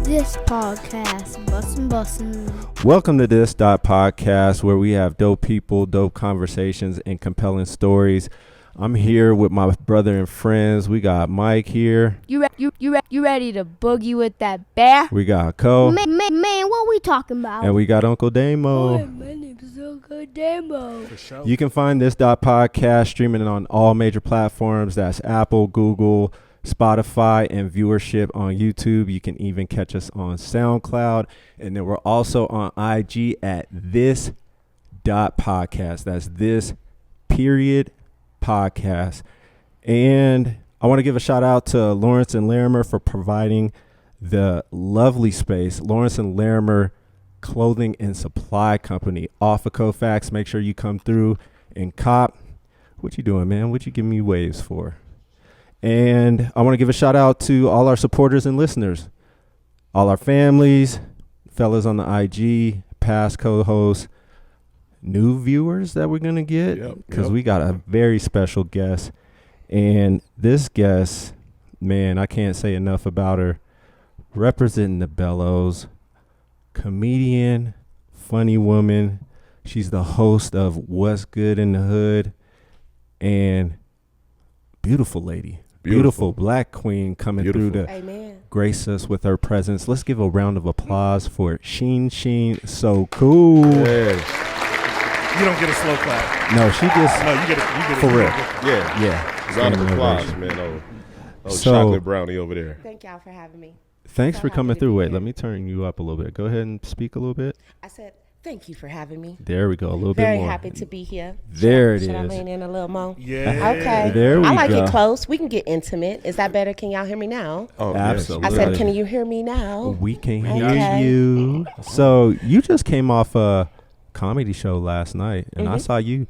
This podcast, bussin'. Welcome to this.podcast, where we have dope people, dope conversations, and compelling stories. I'm here with my brother and friends. We got Mike here. You ready to boogie with that bear? We got Ko. Man, what we talking about? And we got Uncle Damo. Hi, my name is Uncle Damo. For sure. You can find this.podcast streaming on all major platforms. That's Apple, Google, Spotify, and viewership on YouTube. You can even catch us on SoundCloud. And then we're also on IG at this.podcast. That's this.podcast. And I want to give a shout out to Lawrence and Larimer for providing the lovely space. Lawrence and Larimer Clothing and Supply Company off of Kofax. Make sure you come through and cop. What you doing, man? What you giving me waves for? And I want to give a shout out to all our supporters and listeners, all our families, fellas on the IG, past co-hosts, new viewers that we're going to get, because we got a very special guest. And this guest, man, I can't say enough about her. Representing the Bellows, comedian, funny woman. She's the host of What's Good in the Hood, and beautiful lady. Beautiful black queen coming through to grace us with her presence. Let's give a round of applause for Sheen Sheen So Coo. You don't get a slow clap. No, she gets. No, you get it for real. Yeah. Round of applause, man. So, chocolate brownie over there. Thank y'all for having me. Thanks So for coming happy to through. be Wait, here. let me turn you up a little bit. Go ahead and speak a little bit. I said thank you for having me. There we go. A little Very bit more. happy to be here. There it Should I is. lean in a little more? Yeah. Okay. There we I like go. it close. We can get intimate. Is that better? Can y'all hear me now? Oh, Absolutely. I said, can you hear me now? We can hear Okay. you. So you just came off a comedy show last night, and I saw you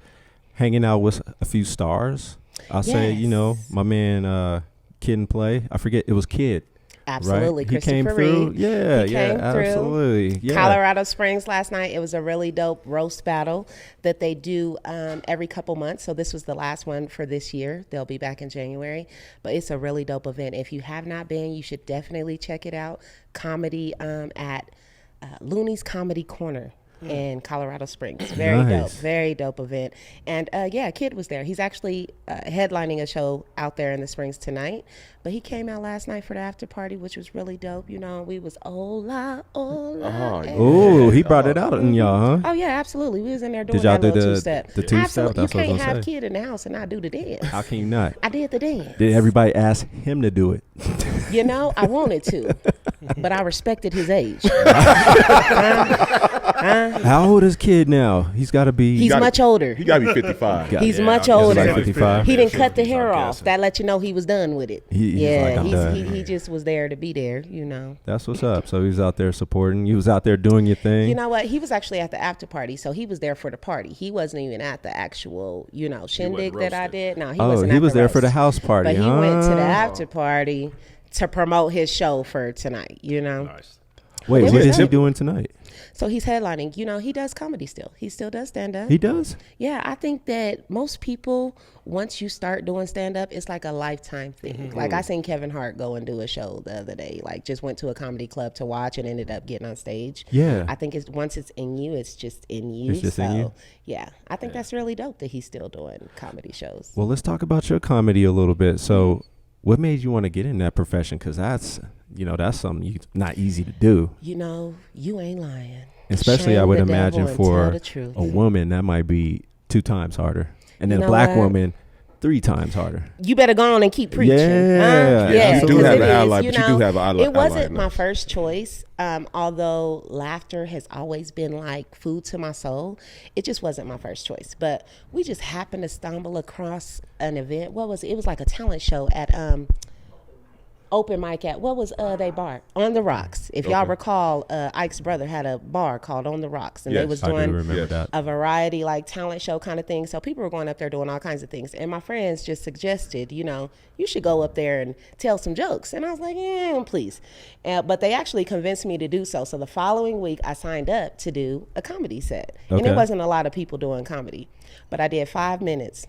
hanging out with a few stars. I'll say, Yes. my man Kid and Play. I forget, it was Kid. Absolutely. Right? He came Christoper through. Reid. Yeah, He yeah, came through. absolutely. Yeah. Colorado Springs last night. It was a really dope roast battle that they do every couple months. So this was the last one for this year. They'll be back in January. But it's a really dope event. If you have not been, you should definitely check it out. Comedy at Looney's Comedy Corner in Colorado Springs. Very Nice. dope. Very dope event. And Kid was there. He's actually headlining a show out there in the Springs tonight. But he came out last night for the after party, which was really dope. You know, we was hola. Oh, he brought it out in y'all, huh? Oh yeah, absolutely. We was in there doing Did y'all that do little the two-step. two-step? Absolutely. That's You what I was can't gonna have say. Kid in the house and not do the dance. How can you not? I did the dance. Did everybody ask him to do it? You know, I wanted to, but I respected his age. How old is Kid now? He's got to be. He's much older. You gotta be 55. Yeah. He's Yeah, much I'm older. like 55. He didn't cut the I'm hair off. guessing. That let you know he was done with it. He's like, I'm done. he just was there to be there, you know. That's what's up. So he's out there supporting. You was out there doing your thing. You know what? He was actually at the after party, so he was there for the party. He wasn't even at the actual, shindig that I roasted. did. No, he Oh, wasn't. he at was the there for the roast. house party, But he went to the huh? after party to promote his show for tonight. Nice. Wait, It what was is he dope. doing tonight? So he's headlining. He does comedy still. He still does stand up. He does? Yeah, I think that most people, once you start doing stand up, it's like a lifetime thing. Like I seen Kevin Hart go and do a show the other day. Like just went to a comedy club to watch and ended up getting on stage. Yeah. I think once it's in you, it's just in you. It's just in you? Yeah, I think that's really dope that he's still doing comedy shows. Well, let's talk about your comedy a little bit. So what made you want to get in that profession? Because that's something not easy to do. You ain't lying. Especially, Shame I would the devil imagine, and for tell the truth. a woman, that might be 2 times harder. And then You a know black what? woman, 3 times harder. You better go on and keep preaching. Yeah, Yeah, you do 'cause have it an is, ally, but you do have an ally- It wasn't ally my now. first choice, although laughter has always been like food to my soul. It just wasn't my first choice. But we just happened to stumble across an event. What was it? It was like a talent show at open mic at, what was they bar? On the Rocks. If y'all recall, Ike's brother had a bar called On the Rocks, and they Yes, was I do doing remember Yes. that. a variety like talent show kind of thing. So people were going up there doing all kinds of things. And my friends just suggested, you should go up there and tell some jokes. And I was like, please. But they actually convinced me to do so. So the following week I signed up to do a comedy set. And Okay. it wasn't a lot of people doing comedy, but I did 5 minutes.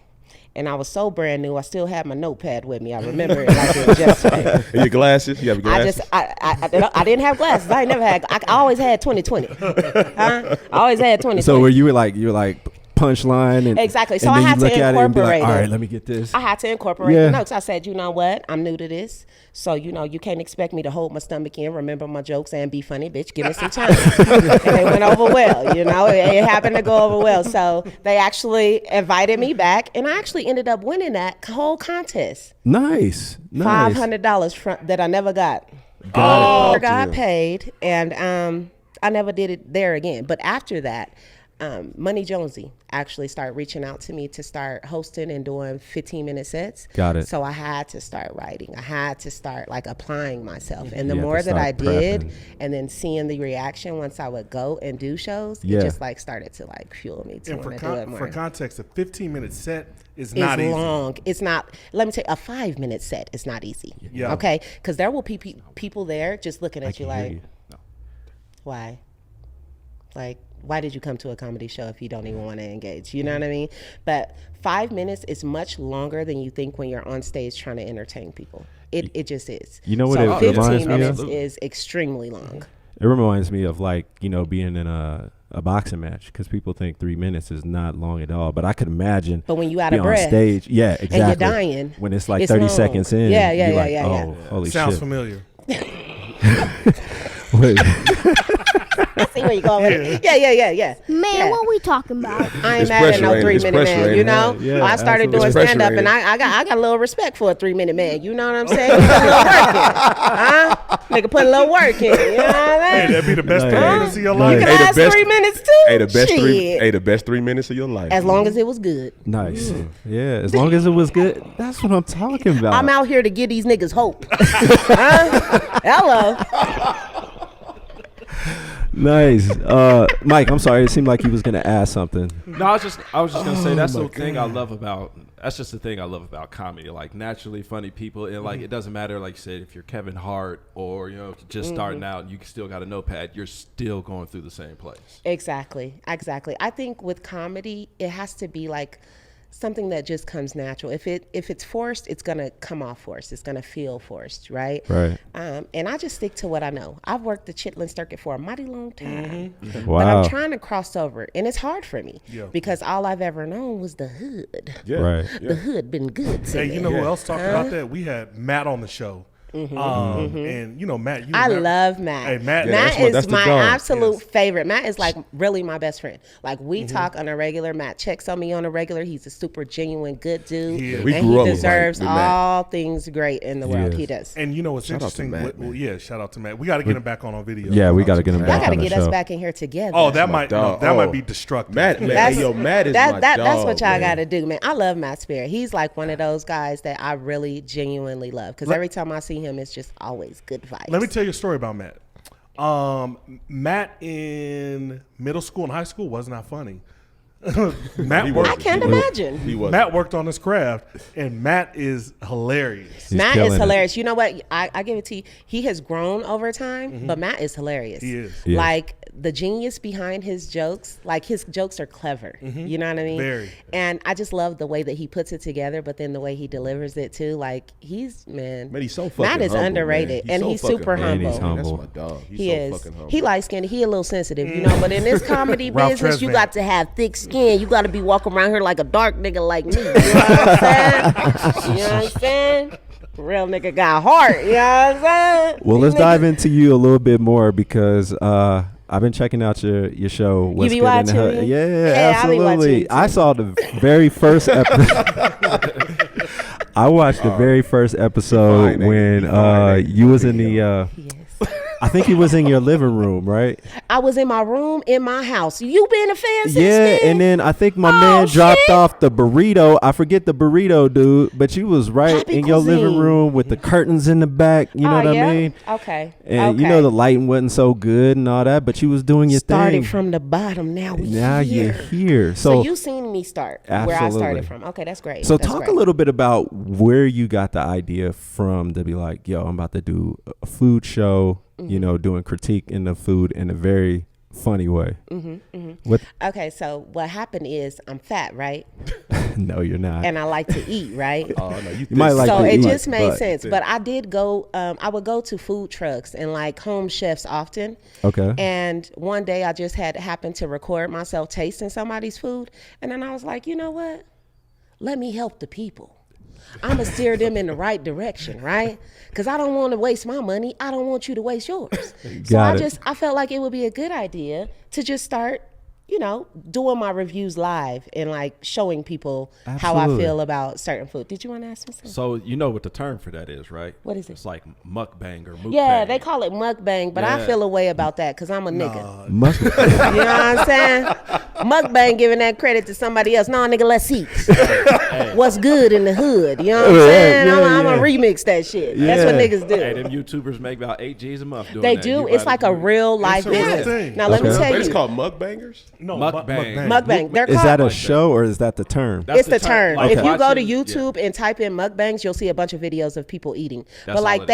And I was so brand new, I still had my notepad with me. I remember it like it was yesterday. And your glasses? You have glasses? I didn't have glasses. I never had. I always had 20/20. Huh? I always had 20/20. So you were like punchline and exactly. So and I then had you look to at it and be incorporate like, all right, it. let me get this. I had to incorporate the notes. I said, you know what? I'm new to this. So, you can't expect me to hold my stomach in, remember my jokes, and be funny, bitch. Give me some time. And they went over well, It happened to go over well. So they actually invited me back, and I actually ended up winning that whole contest. Nice. $500 that I never got. Got it. Got paid, and I never did it there again. But after that, Money Jonesy actually started reaching out to me to start hosting and doing 15-minute sets. Got it. So I had to start writing. I had to start applying myself. And the You had more to that I start did, prepping. and then seeing the reaction once I would go and do shows, Yeah. it just started to fuel me to And want to do it more. for context, a 15-minute set is It's not easy. long. It's not. Let me tell you, a 5-minute set is not easy. Yeah. Okay, because there will be people there just looking at you can hear like, you. No. why? Why did you come to a comedy show if you don't even want to engage? You know what I mean? But 5 minutes is much longer than you think when you're on stage trying to entertain people. It just is. You know what so it 15 reminds me minutes of? is extremely long. It reminds me of being in a boxing match, because people think 3 minutes is not long at all. But I could imagine. But when you out be of on breath, stage, yeah, exactly. and you're dying, when it's like it's 30 long. seconds in, Yeah, you're like, yeah. oh, holy Sounds shit. familiar. Wait. I see where you're going with it. Yeah. Man, Yeah. what we talking about? I ain't It's mad at pressure, no ain't it? It's 3-minute pressure, man, ain't you it? know? Yeah, I started absolutely. doing It's pressure, stand up, ain't and it? I got a little respect for a 3-minute man. You know what I'm saying? Put a little work in. Huh? Nigga, put a little work in. You know what I Hey, mean? that'd be the best Nice. 3 minutes of your Nice. life. You can Hey, the last best- 3 minutes too. Hey, the best Shit. best 3 minutes of your life. As long as it was good. Nice. Yeah, as long as it was good. That's what I'm talking about. I'm out here to give these niggas hope. Huh? Hello. Nice. Mike, I'm sorry. It seemed like he was going to ask something. No, I was just gonna say that's the thing I love about. That's just the thing I love about comedy. Like naturally funny people, and it doesn't matter. Like you said, if you're Kevin Hart or just starting out, you still got a notepad. You're still going through the same place. Exactly. I think with comedy, it has to be something that just comes natural. If it's forced, it's gonna come off forced. It's gonna feel forced, right? Right. And I just stick to what I know. I've worked the chitlin circuit for a mighty long time, but Wow. I'm trying to cross over, and it's hard for me because all I've ever known was the hood. Yeah. Right. The hood been good to Hey, me. you know who else talked about that? We had Matt on the show. And Matt, I love Matt. Hey, Matt. Yeah, Matt that's is the my dog. absolute Yes. favorite. Matt is really my best friend. We talk on a regular. Matt checks on me on a regular. He's a super genuine, good dude. He is. We And grew he up with deserves Matt. all things great in the world. is. He does. And you know what's Shout out to interesting? Matt, man. Yeah, shout out to Matt. We got to get him back on video. Yeah, we got to get him Y'all back got to on the get us show. back in here together. Oh, that my might dog. that Oh. might be destructive. Matt, man, That's- hey, yo, Matt is that, my that, dog. That's what y'all man. got to do, man. I love Matt Spear. He's one of those guys that I really genuinely love because every time I see him, it's just always good vibes. Let me tell you a story about Matt. Matt in middle school and high school was not funny. Matt He worked. I can't imagine. He was. Matt worked on his craft, and Matt is hilarious. He's Matt killing is it. hilarious. You know what? I give it to you. He has grown over time, but Matt is hilarious. He is. Yeah. The genius behind his jokes, his jokes are clever. You know what I mean? Very. And I just love the way that he puts it together, but then the way he delivers it too. He's Man, he's so fucking Matt is humble, underrated, man. and he's so super fucking And he's humble. humble. That's my dog. He's He so is. fucking humble. He light skinned. He a little sensitive, you know. But in this comedy Ralph business, you Tresvant. got to have thick skin. You got to be walking around here like a dark nigga like me. You know what I'm saying? You know what I'm saying? Real nigga got heart. You know what I'm saying? Well, let's Nigga- dive into you a little bit more because I've been checking out your show. What's be Good in the watching Hood. me? Yeah, Yeah, I be watching absolutely. you too. I saw the very first episode. I watched the very first episode fine, when ain't fine, you was in the. Yes. I think he was in your living room, right? I was in my room in my house. You been a fan since Yeah, then? and then I think my Oh, man dropped shit. off the burrito. I forget the burrito, dude, but you was right Happy in your living cuisine. room with the curtains in the back. You know Oh, what yeah? I mean? Okay. And okay. the lighting wasn't so good and all that, but you was doing your Started thing. from the bottom. Now we Now here. you're here. So So, you seen me start where I Absolutely. started from. Okay, that's great. so That's talk great. a little bit about where you got the idea from to be like, yo, I'm about to do a food show, doing critique in the food in a very funny way. What? Okay, so what happened is I'm fat, right? No, you're not. and I like to eat, right? Oh no, you might like so to it eat, just made but- sense. But I did go. I would go to food trucks and like home chefs often. Okay. And one day I just had happened to record myself tasting somebody's food, and then I was like, you know what? Let me help the people. I'm gonna steer them in the right direction, right? Because I don't want to waste my money. I don't want you to waste yours. So Got it. I felt like it would be a good idea to just start, doing my reviews live and like showing people how I Absolutely. feel about certain food. Did you want to ask me something? So you know what the term for that is, right? What is it? It's like mukbang or mukbang. Yeah, they call it mukbang, but I Yeah. feel a way about that because I'm a nigga. Must- You know what I'm saying? Mukbang giving that credit to somebody else. No, nigga, let's eat. What's good in the hood? You know what I'm Yeah, saying? yeah, I'm yeah. going to remix that shit. That's what Yeah. niggas do. Hey, them YouTubers make about 8 G's a month doing They that. do. You It's might like as a well- real life a real business. thing. Now, let me Okay. tell Wait, it's you. called mukbangers. No, Mukbang. Mukbang. They're Is called. that a show or is that the term? That's It's the term. Like If you go to watching- YouTube and type in mukbangs, you'll see a bunch of videos of people eating. That's but like all it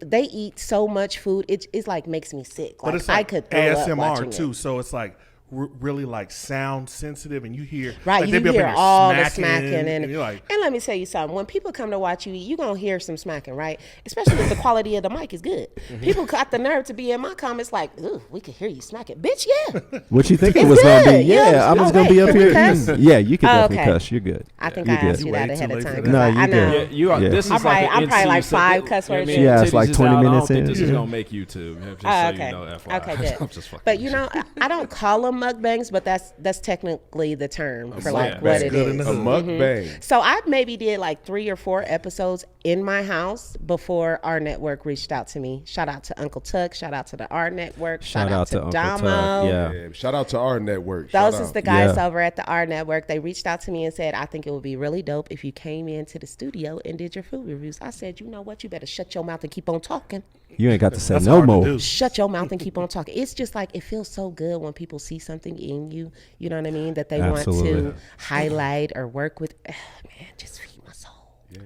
they is. eat so much food, it's like makes me sick. Like But it's I like could throw up ASMR watching too, it. so it's like really like sound sensitive, and you hear Right, like, you they be up in hear there all the smacking and you're like, and let me tell you something. When people come to watch you eat, you gonna hear some smacking, right? Especially if the quality of the mic is good. People got the nerve to be in my comments like, "Ooh, we can hear you smacking, bitch." Yeah, What you think it It's was going to be? good. Yeah, I was going to be up Can we here. cuss? Yeah, you could Oh, definitely okay. cuss. You're good. I think You're I good. asked you that Way ahead too of late time. for 'cause that. I No, you know. good. Yeah, you are. Yeah. This is I'm like probably- I'm probably like 5 cuss words in. Yeah, it's like 20 I minutes don't think in. this is Yeah. gonna make YouTube. Just Oh, so okay. you know, FYI. Okay, good. I'm just fucking. But with I don't call them mukbangs, but that's technically the term for like mukbang. what it Good in is. the A hood. mukbang. So I maybe did like 3 or 4 episodes in my house before our network reached out to me. Shout out to Uncle Tuck. Shout out to the R Network. Shout out to Uncle Damo. Tuck. Yeah. Yeah, shout out to our network. Those Shout is out. the guys Yeah. over at the R Network. They reached out to me and said, I think it would be really dope if you came into the studio and did your food reviews. I said, you know what? You better shut your mouth and keep on talking. You ain't got to say That's no hard to more. do. Shut your mouth and keep on talking. It's just like, it feels so good when people see something in you, you know what I mean, that they want Absolutely. to highlight or work with. Man, just feed my soul.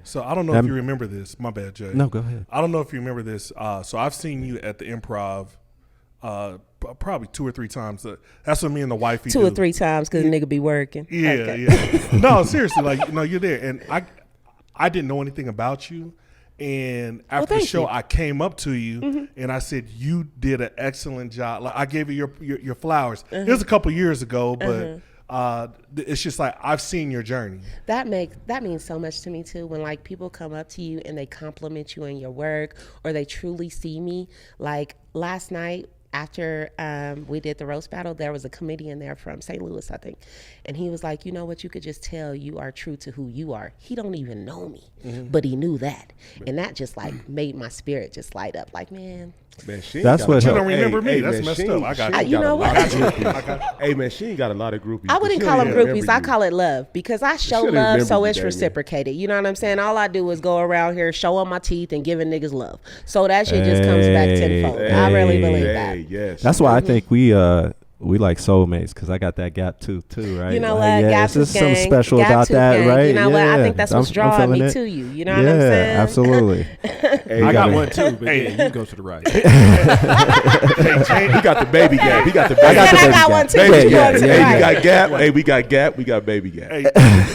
So I don't know if you remember this. My bad, Jay. No, go ahead. I don't know if you remember this. So I've seen you at the Improv, probably 2 or 3 times. That's what me and the wifey 2 do. or 3 times because nigga be working. Yeah, Okay. yeah. No, seriously, like you're there, and I didn't know anything about you. And after the thank show, you. I came up to you and I said, you did an excellent job. Like I gave you your flowers. It was a couple years ago, but it's just like I've seen your journey. That means so much to me too. When like people come up to you and they compliment you in your work, or they truly see me. Like last night after we did the roast battle, there was a comedian there from St. Louis, I think, and he was like, you know what? You could just tell you are true to who you are. He don't even know me, but he knew that, and that just like made my spirit just light up. Like, man. Man, Sheen That's got what a- You don't remember me. Hey, That's man, messed Sheen- up. I got Sheen you. You know got a lot what? of groupies. Hey man, Sheen got a lot of groupies. I but wouldn't she call don't them even groupies. remember I you. call it love, because I show should've love, so remembered it's you, dang it. reciprocated. You know what I'm saying? All I do is go around here showing my teeth and giving niggas love. So that shit just comes back tenfold. I really believe that. Hey, yes. That's why I think we like soulmates, because I got that gap too, right? You know Like, what? yeah, Gap it's just tooth something gang. special Gap about tooth that, gang. right? You know what? I Yeah. think that's what's I'm drawing feeling me it. to you. You know Yeah, what I'm saying? absolutely. Hey, I got gotta- one too, but yeah, you go to the right. He got the baby gap. He got the baby I got the said I baby got gap. one too. Yeah, but you yeah, going to the Hey, right. we got gap. Hey, we got gap. We got baby gap. Hey,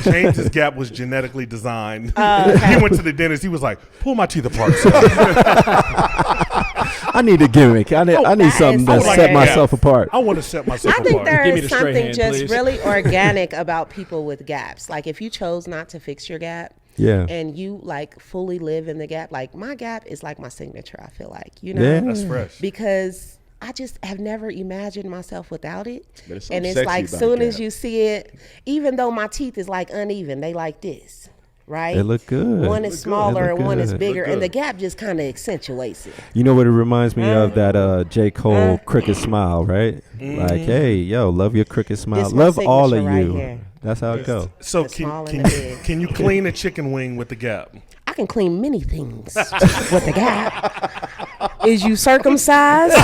James's gap was genetically designed. okay. He went to the dentist. He was like, pull my teeth apart. son." I need a gimmick. I need that something is to so set like- myself apart. I want to set myself I think apart. there Give me is the straight something hand, just please. really organic about people with gaps. Like if you chose not to fix your gap, Yeah. and you like fully live in the gap, like my gap is like my signature. I feel like, you know, Yeah. That's fresh. because I just have never imagined myself without it. But it's And something it's sexy like about soon a as gap. you see it, even though my teeth is like uneven, they like this, right? They look good. One is smaller They look and one is good. bigger, and the good. gap just kind of accentuates it. You know what it reminds me of? That J. Cole crooked smile, right? Like, hey, yo, love your crooked smile. This my Love all of signature right you. here. That's how it goes. So The small and the big. can you clean a chicken wing with the gap? I can clean many things with the gap. Is you circumcised?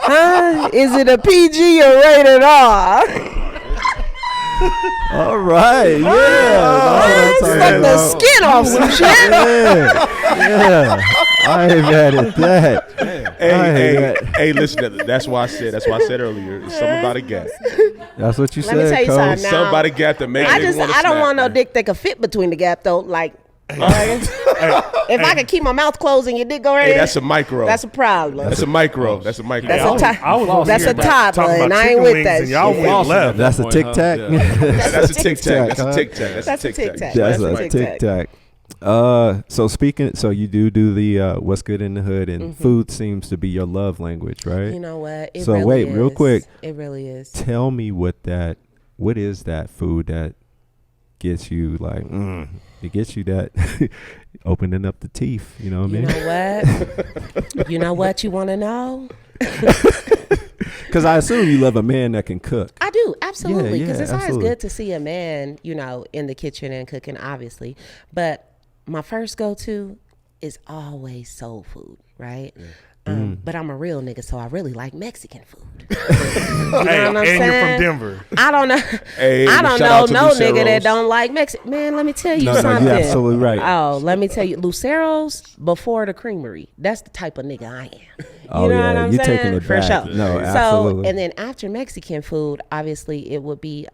Huh? Is it a PG or rated R? All right. Yeah. Suck the skin off some shit. Yeah. I ain't mad at that. I ain't Hey, mad. hey, listen. That's why I said. That's why I said earlier. It's something about a gap. That's what you Let me said, tell you Cole. something now. Somebody got to make I it. just I don't want no dick that can fit between the gap though. Like, if I can keep my mouth closed and your dick go right Hey, in, that's a micro. that's a problem. That's a micro. That's a micro. That's a I was that's a talking about toddler, and I ain't chicken with wings that and y'all shit. went left. That's a tic tac. That's a tic tac. That's huh? a tic tac. That's a tic tac. That's That's a a tic tic-tac. tac. So you do the what's good in the hood, and food seems to be your love language, right? You know what? It So really wait, is. real quick. It really is. Tell me what is that food that gets you like, it gets you that opening up the teeth, you know what I You mean? know what? You know what you want to know? Because I assume you love a man that can cook. I do, absolutely, Yeah, because it's always absolutely. good to see a man, in the kitchen and cooking, obviously. But my first go-to is always soul food, right? But I'm a real nigga, so I really like Mexican food. Hey, what I'm and you're saying? from Denver. I don't know. Hey, I don't shout know out to no Lucero's. nigga that don't like Mexican. Man, let me tell you No, something. you're absolutely right. Oh, let me tell you, Lucero's before the creamery. That's the type of nigga I am. You Oh, know yeah, what I'm you saying? taking it For back. sure. No, So, absolutely. and then after Mexican food, obviously it would be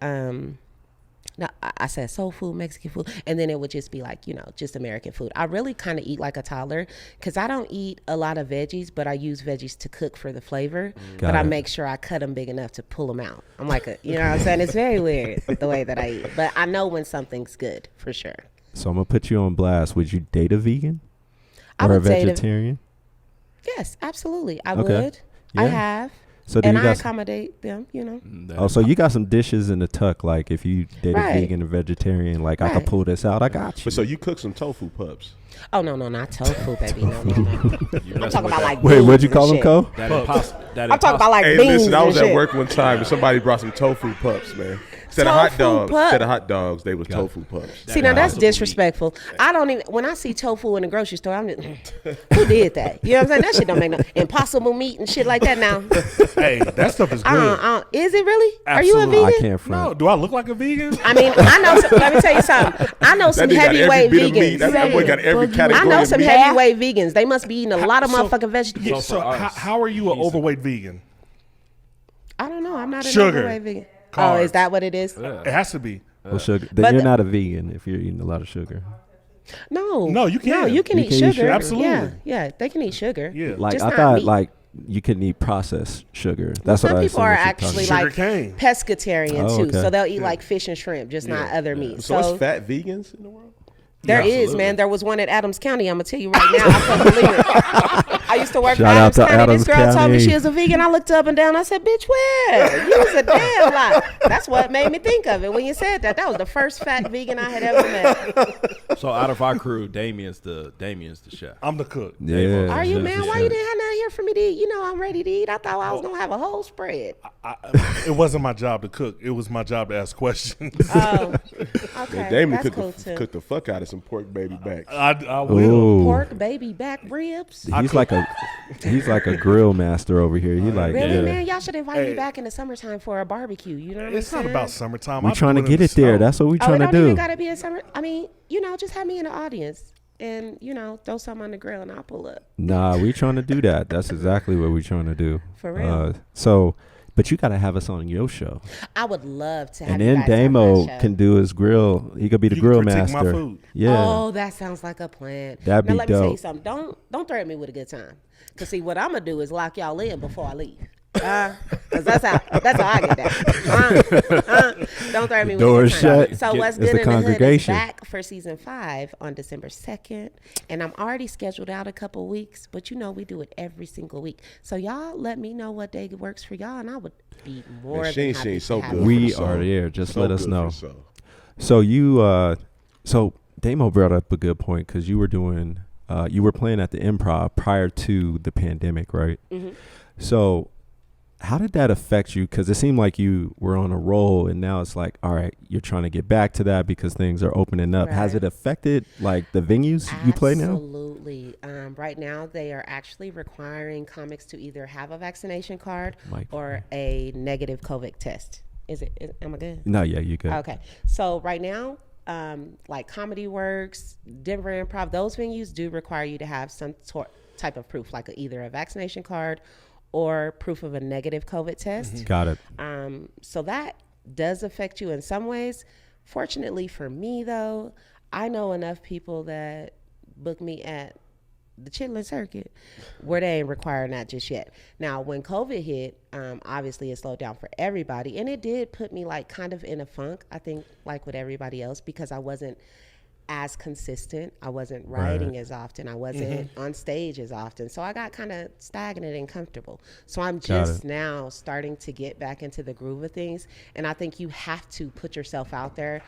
no, I said soul food, Mexican food, and then it would just be like, just American food. I really kind of eat like a toddler because I don't eat a lot of veggies, but I use veggies to cook for the flavor. Got but I it. make sure I cut them big enough to pull them out. I'm like, you know what I'm saying? It's very weird the way that I eat, but I know when something's good for sure. So I'm gonna put you on blast. Would you date a vegan I or a would date a- vegetarian? Yes, absolutely. I Okay. would. I Yeah. have. So do And you I got? accommodate them, Oh, so you got some dishes in the tuck. Like if you date Right. a vegan and vegetarian, like I could Right. pull this out. I got you. But so you cook some tofu pups. Oh, no, not tofu, baby. No. I'm talking about like Wait, beans what'd you and call them, shit. Cole? I'm talking about like Hey, beans listen, I was and at shit. work one time and somebody brought some tofu pups, man. Instead of Tofu hot dogs, they was tofu pups. See, now that's disrespectful. I don't even, when I see tofu in the grocery store, I'm just, who did that? You know what I'm saying? That shit don't make no, impossible meat and shit like that now. Hey, that stuff is good. Is it really? Are you a Absolutely. I vegan? can't front. No, do I look like a vegan? I mean, I know, let me tell you something. I know some That nigga got every heavyweight bit of meat. vegans. That boy got every I category I know of some meat. heavyweight vegans. They must be eating a lot of So- motherfucking vegetables. Yeah, so how are you an overweight vegan? I don't know. I'm not an Sugar. overweight vegan. Oh, Carbs. is that what it is? It has to be. Well, sugar. Then But you're the- not a vegan if you're eating a lot of sugar. No. No, you can. No, you can You eat can eat sugar. sugar? Absolutely. Yeah, they can eat sugar. Yeah. Like Just I not thought, meat. like you couldn't eat processed sugar. That's Some what I people assumed are what you're actually talking Sugar cane. like pescatarian Oh, too, okay. so they'll eat like fish and shrimp, just not other meat. So it's fat vegans in the world? There Yeah, is, absolutely. man. There was one at Adams County. I'm gonna tell you right now. I couldn't believe it. I used to work for Shout out Adams to County. Adams This girl told me County. she was a vegan. I looked up and down. I said, "Bitch, where? You was a damn lie." That's what made me think of it when you said that. That was the first fat vegan I had ever met. So out of our crew, Damien's the chef. I'm the cook. about. Yeah. Are you, Yes, man? yes, Why yes. you didn't have nothing here for me to eat? You know I'm ready to eat. I thought I was gonna have a whole spread. It wasn't my job to cook. It was my job to ask questions. Oh, okay. Man, Damon That's cool too. cooked the fuck out of some pork baby backs. I will. Ooh. Pork, baby back ribs. He's like a grill master over here. He like Really, yeah. man? Y'all should invite Hey. me back in the summertime for a barbecue. You know what It's I'm not saying? about summertime. We're I trying to do get in it there. the That's what we're Oh, it trying to don't even do. gotta be in summer. I mean, just have me in the audience and throw something on the grill and I'll pull up. Nah, we trying to do that. That's exactly what we're trying to do. For real. But you gotta have us on your show, I would love to have and you then guys on Damo my show. can do his grill. He could be the You can grill critique my master. food. Yeah. Oh, that sounds like a plan. That'd now be let me tell you dope. something. Don't threaten me with a good time. Cause see, what I'm gonna do is lock y'all in before I leave. Cause that's how I get down. Don't threaten me with a Doors good time. shut. So what's It's good the in the hood is congregation. back for season 5 on December 2nd, and I'm already scheduled out a couple weeks. But we do it every single week. So y'all let me know what day works for y'all, and I would be more than Sheen happy Sheen to so have good. you. We for the are soul. there. Just So let us good know. for the soul. So you, so Damo brought up a good point because you were doing, you were playing at the Improv prior to the pandemic, right? Mm-hmm. So how did that affect you? Because it seemed like you were on a roll, and now it's like, all right, you're trying to get back to that because things are opening up. Has Right. it affected like the venues you play now? Absolutely. Right now, they are actually requiring comics to either have a vaccination card Mike. or a negative COVID test. Am I good? No, yeah, you good. Okay. So right now, like Comedy Works, Denver Improv, those venues do require you to have some type of proof, like either a vaccination card or proof of a negative COVID test. Got it. So that does affect you in some ways. Fortunately for me, though, I know enough people that book me at the chitlin circuit where they ain't requiring that just yet. Now, when COVID hit, obviously it slowed down for everybody, and it did put me like kind of in a funk, I think, like with everybody else, because I wasn't as consistent. I wasn't writing as often. I wasn't on stage as often. So I got kind of stagnant and comfortable. So I'm just now starting to get back into the groove of things. And I think you have to put yourself out there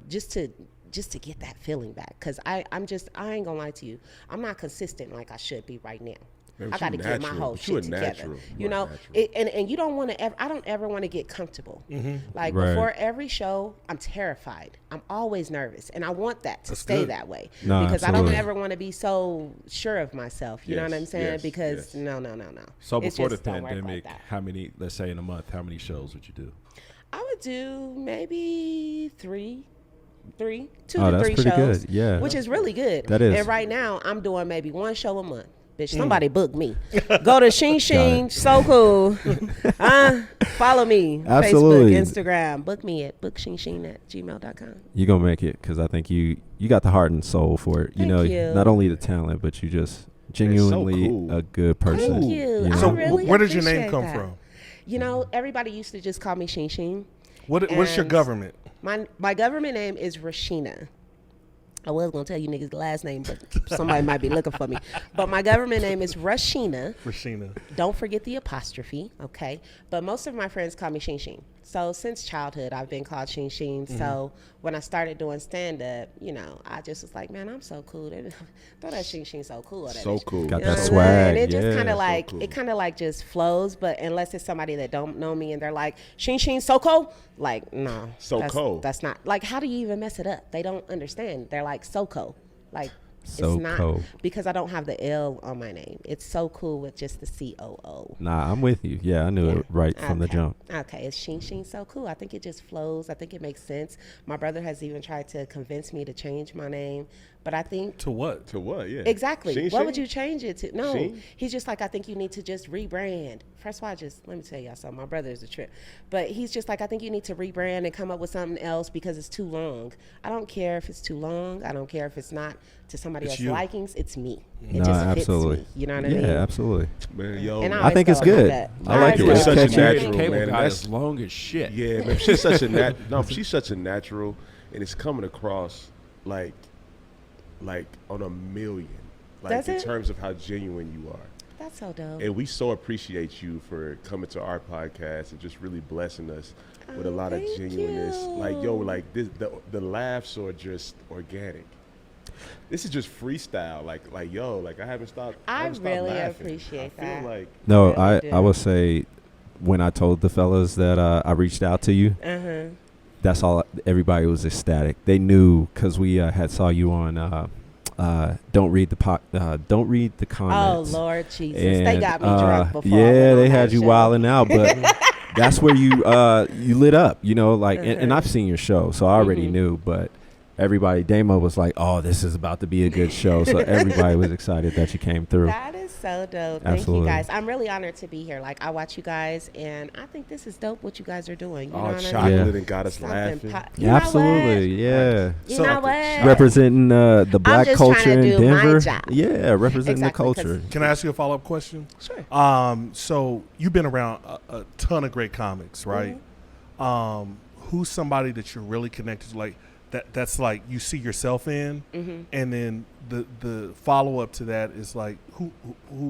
just to get that feeling back. Because I ain't gonna lie to you, I'm not consistent like I should be right now. Man, I got to get my whole shit together. You know, and you don't want to I don't ever want to get comfortable. Like before every show, I'm terrified. I'm always nervous, and I want that to stay that way because I don't ever want to be so sure of myself. You know what I'm saying? Because no. So before the pandemic, how many? Let's say in a month, how many shows would you do? I would do maybe two to three pretty shows. Good. Yeah, which is really good. That is. And right now, I'm doing maybe one show a month. Bitch, somebody book me. Go to Sheen Sheen So Coo. Follow me. Absolutely. Facebook, Instagram. Book me at booksheensheen@gmail.com. You're going to make it because I think you got the heart and soul for it. Thank you. Not only the talent, but you just genuinely cool. a good person. Thank you. know? So I really where did your name appreciate come that. from? You know, everybody used to just call me Sheen Sheen. What's your And government? My government name is Rashina. I was going to tell you niggas the last name, but somebody might be looking for me. But my government name is Rashina. Rashina. Don't forget the apostrophe, okay? But most of my friends call me Sheen Sheen. So since childhood, I've been called Sheen Sheen. So when I started doing stand-up, you know, I just was like, man, I'm so cool. Throw that Sheen Sheen So Cool. So cool. Got You know that what I'm swag. saying? And it just kind yeah. of like, cool. it kind of like just flows. But unless it's somebody that don't know me and they're like, Sheen Sheen So Coo, like, no. So-ko. That's not, like, how do you even mess it up? They don't understand. They're like, So Coo. Like, So it's not, cool. because I don't have the L on my name. It's So Cool with just the COO. Nah, I'm with you. Yeah, I knew it right from the jump. Okay, it's Sheen Sheen So Cool. I think it just flows. I think it makes sense. My brother has even tried to convince me to change my name, but I think To what? To what? Yeah. exactly. Sheen What Sheen? would you change it to? No, Sheen? he's just like, I think you need to just rebrand. First of all, let me tell y'all something. My brother is a trip, but he's just like, I think you need to rebrand and come up with something else because it's too long. I don't care if it's too long. I don't care if it's not to somebody else's you. likings. It's me. It No, just absolutely. fits me. You know what I Yeah, mean? absolutely. Man, yo. And I think always it's go good. about that. I like always it. go Such a about that. natural, Cable man. guy That's is long as shit. Yeah, man. She's such a she's such a natural, and it's coming across like on a million. Like Does in it? terms of how genuine you are. That's so dope. And we so appreciate you for coming to our podcast and just really blessing us with a lot of thank genuineness. you. Like, yo, like this, the laughs are just organic. This is just freestyle. Like, yo, like I haven't stopped. I haven't stopped really laughing. appreciate I that. feel like No, Really I do. would say when I told the fellas that I reached out to you, that's all. Everybody was ecstatic. They knew because we had saw you on. Don't read the Oh comments. Lord Jesus, And, they got me drunk before. I Yeah, went on they that had you show. wilding out, but that's where you lit up. You know, like, and I've seen your show, so I already knew. But everybody, Damo was like, "Oh, this is about to be a good show," so everybody was excited that you came through. That is so dope. Thank Absolutely. you guys. I'm really honored to be here. Like, I watch you guys, and I think this is dope what you guys are doing. You know all what I chocolate mean? Yeah. and got us Something laughing. You know Absolutely, yeah. what? You So- know what? Representing the black just trying to culture in do my Denver. job. Yeah, representing Exactly, the 'cause- culture. Can I ask you a follow-up question? Sure. So you've been around a ton of great comics, right? Who's somebody that you're really connected to, like that's like you see yourself in, and then the follow-up to that is like who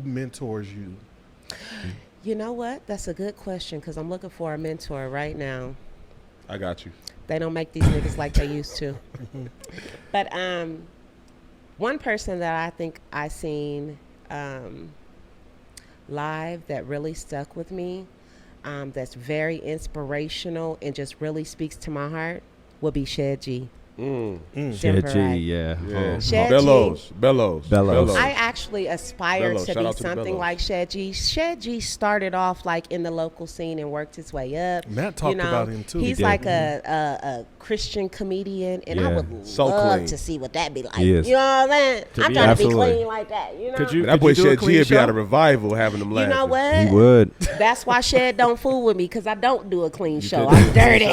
mentors you? You know what? That's a good question because I'm looking for a mentor right now. I got you. They don't make these niggas like they used to. But one person that I think I seen live that really stuck with me, that's very inspirational and just really speaks to my heart, would be Shed G. Shed G, Right. yeah. Yeah. Shed Bellows. Bellows. I actually aspired Bellows. to Shout be out to something Bellows. like Shed G. Shed G started off like in the local scene and worked his way up. Matt talked about him too. He's did. like a Christian comedian, and I Yeah. would So love clean. to see what that'd be like. He is. You know what I'm saying? I'm be- trying to be Absolutely. clean like that. You know. Could you? That boy could you do a Shed G clean would be show? out of revival having them You laughing. know what? He would. That's why Shed don't fool with me, because I don't do a clean show. I'm dirty.